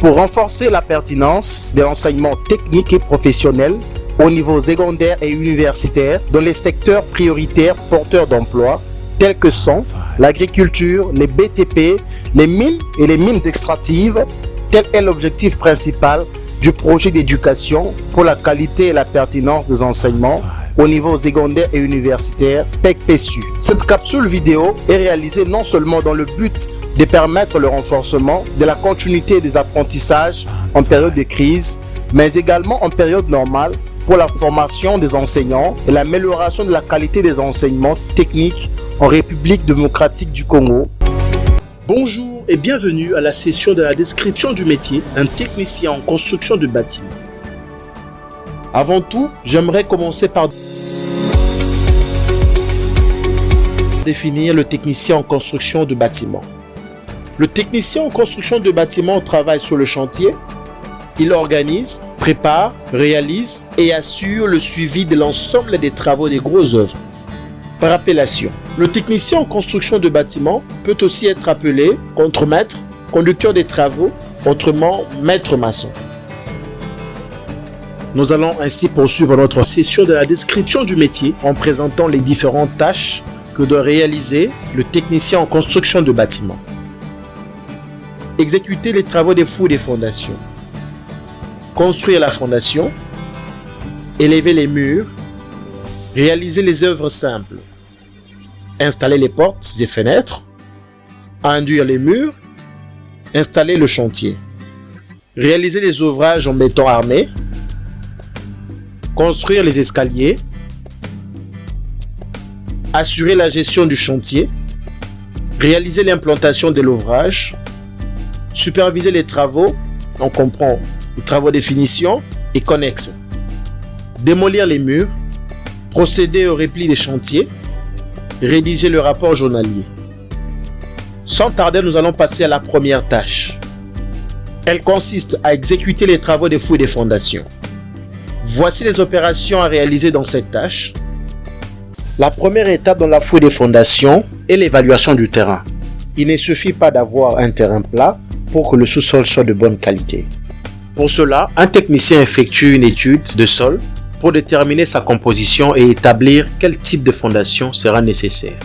Pour renforcer la pertinence de l'enseignement technique et professionnel au niveau secondaire et universitaire dans les secteurs prioritaires porteurs d'emplois tels que sont l'agriculture, les BTP, les mines et les mines extractives, tel est l'objectif principal du projet d'éducation pour la qualité et la pertinence des enseignements au niveau secondaire et universitaire PEC-PSU. Cette capsule vidéo est réalisée non seulement dans le but de permettre le renforcement de la continuité des apprentissages en période de crise, mais également en période normale pour la formation des enseignants et l'amélioration de la qualité des enseignements techniques en République démocratique du Congo. Bonjour et bienvenue à la session de la description du métier d'un technicien en construction de bâtiments. Avant tout, j'aimerais commencer par définir le technicien en construction de bâtiments. Le technicien en construction de bâtiments travaille sur le chantier. Il organise, prépare, réalise et assure le suivi de l'ensemble des travaux des grosses œuvres. Par appellation, le technicien en construction de bâtiments peut aussi être appelé contremaître, conducteur des travaux, autrement maître maçon. Nous allons ainsi poursuivre notre session de la description du métier en présentant les différentes tâches que doit réaliser le technicien en construction de bâtiments. Exécuter les travaux des fouilles des fondations. Construire la fondation. Élever les murs. Réaliser les œuvres simples. Installer les portes et fenêtres. Enduire les murs. Installer le chantier. Réaliser les ouvrages en béton armé. Construire les escaliers. Assurer la gestion du chantier. Réaliser l'implantation de l'ouvrage. Superviser les travaux. On comprend les travaux de finition et connexes. Démolir les murs. Procéder au repli des chantiers. Rédiger le rapport journalier. Sans tarder, nous allons passer à la première tâche. Elle consiste à exécuter les travaux des fouilles des fondations. Voici les opérations à réaliser dans cette tâche. La première étape dans la fouille des fondations est l'évaluation du terrain. Il ne suffit pas d'avoir un terrain plat pour que le sous-sol soit de bonne qualité. Pour cela, un technicien effectue une étude de sol pour déterminer sa composition et établir quel type de fondation sera nécessaire.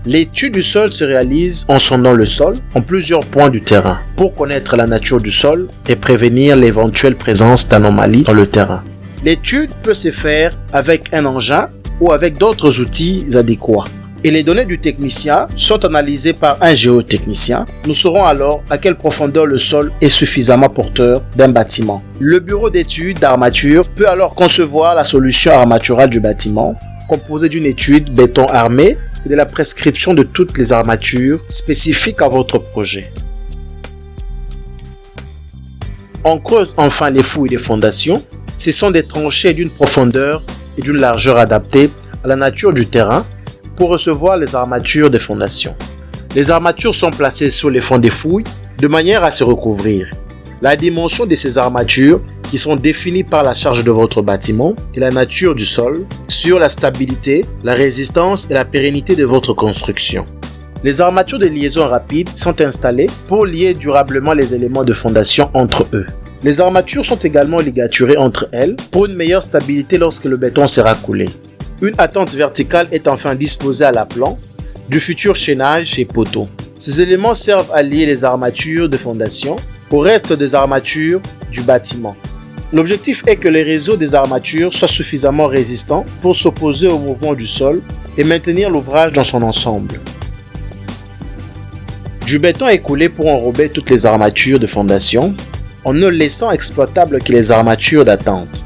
L'étude du sol se réalise en sondant le sol en plusieurs points du terrain pour connaître la nature du sol et prévenir l'éventuelle présence d'anomalies dans le terrain. L'étude peut se faire avec un engin ou avec d'autres outils adéquats. Et les données du technicien sont analysées par un géotechnicien. Nous saurons alors à quelle profondeur le sol est suffisamment porteur d'un bâtiment. Le bureau d'études d'armature peut alors concevoir la solution armaturale du bâtiment, composée d'une étude béton armé et de la prescription de toutes les armatures spécifiques à votre projet. On creuse enfin les fouilles des fondations. Ce sont des tranchées d'une profondeur et d'une largeur adaptées à la nature du terrain pour recevoir les armatures des fondations. Les armatures sont placées sur les fonds des fouilles de manière à se recouvrir. La dimension de ces armatures, qui sont définies par la charge de votre bâtiment et la nature du sol, sur la stabilité, la résistance et la pérennité de votre construction. Les armatures de liaison rapide sont installées pour lier durablement les éléments de fondation entre eux. Les armatures sont également ligaturées entre elles pour une meilleure stabilité lorsque le béton sera coulé. Une attente verticale est enfin disposée à l'aplan du futur chaînage et poteaux. Ces éléments servent à lier les armatures de fondation au reste des armatures du bâtiment. L'objectif est que les réseaux des armatures soient suffisamment résistants pour s'opposer au mouvement du sol et maintenir l'ouvrage dans son ensemble. Du béton est coulé pour enrober toutes les armatures de fondation en ne laissant exploitables que les armatures d'attente.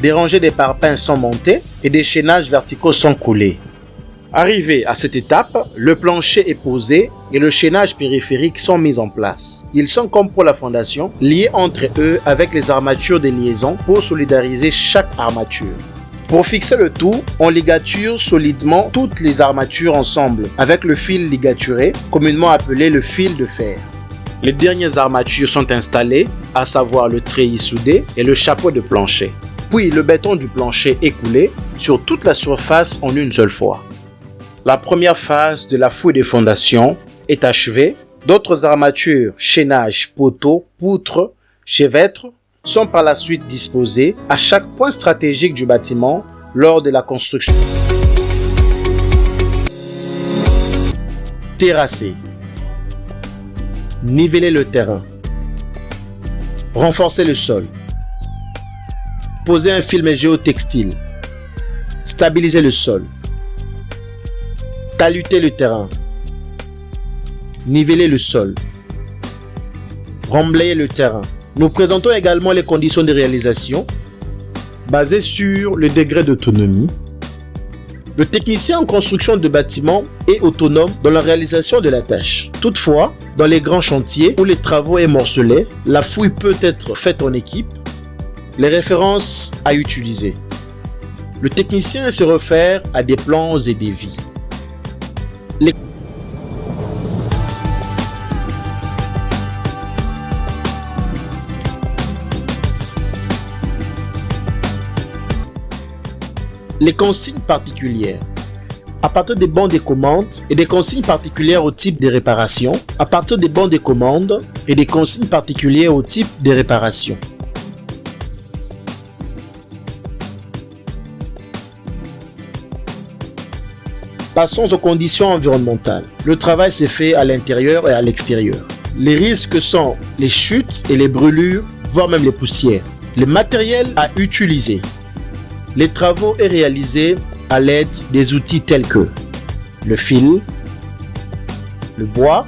Des rangées de parpaings sont montées et des chaînages verticaux sont coulés. Arrivé à cette étape, le plancher est posé et le chaînage périphérique sont mis en place. Ils sont comme pour la fondation, liés entre eux avec les armatures de liaison pour solidariser chaque armature. Pour fixer le tout, on ligature solidement toutes les armatures ensemble avec le fil ligaturé, communément appelé le fil de fer. Les dernières armatures sont installées, à savoir le treillis soudé et le chapeau de plancher. Puis le béton du plancher est coulé sur toute la surface en une seule fois. La première phase de la fouille des fondations est achevée D'autres armatures, chaînages, poteaux, poutres, chevêtres sont par la suite disposées à chaque point stratégique du bâtiment lors de la construction. Terrasser. Niveler le terrain. Renforcer le sol. Poser un film géotextile. Stabiliser le sol. Taluter le terrain. Niveler le sol. Remblayer le terrain. Nous présentons également les conditions de réalisation basées sur le degré d'autonomie. Le technicien en construction de bâtiments est autonome dans la réalisation de la tâche. Toutefois, dans les grands chantiers où les travaux sont morcelés, la fouille peut être faite en équipe. Les références à utiliser. Le technicien se réfère à des plans et des devis. Les consignes particulières. À partir des bons de commande et des consignes particulières au type de réparation. À partir des bons de commande et des consignes particulières au type de réparation. Passons aux conditions environnementales. Le travail s'est fait à l'intérieur et à l'extérieur. Les risques sont les chutes et les brûlures, voire même les poussières. Les matériels à utiliser. Les travaux sont réalisés à l'aide des outils tels que le fil, le bois,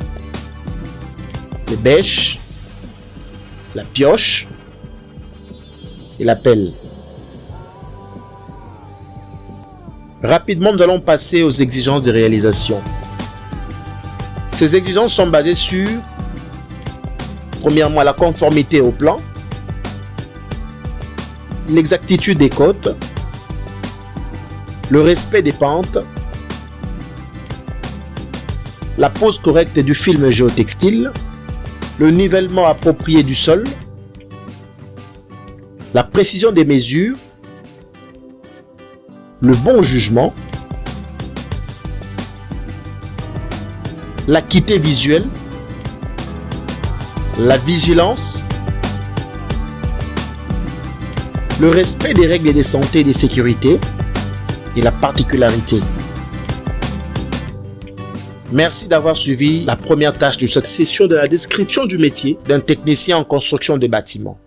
les bêches, la pioche et la pelle. Rapidement, nous allons passer aux exigences de réalisation. Ces exigences sont basées sur, premièrement, la conformité au plan, l'exactitude des côtes, le respect des pentes, la pose correcte du film géotextile, le nivellement approprié du sol, la précision des mesures, le bon jugement, l'acuité visuelle, la vigilance, le respect des règles de santé et de sécurité et la particularité. Merci d'avoir suivi la première tâche de cette session de la description du métier d'un technicien en construction de bâtiments.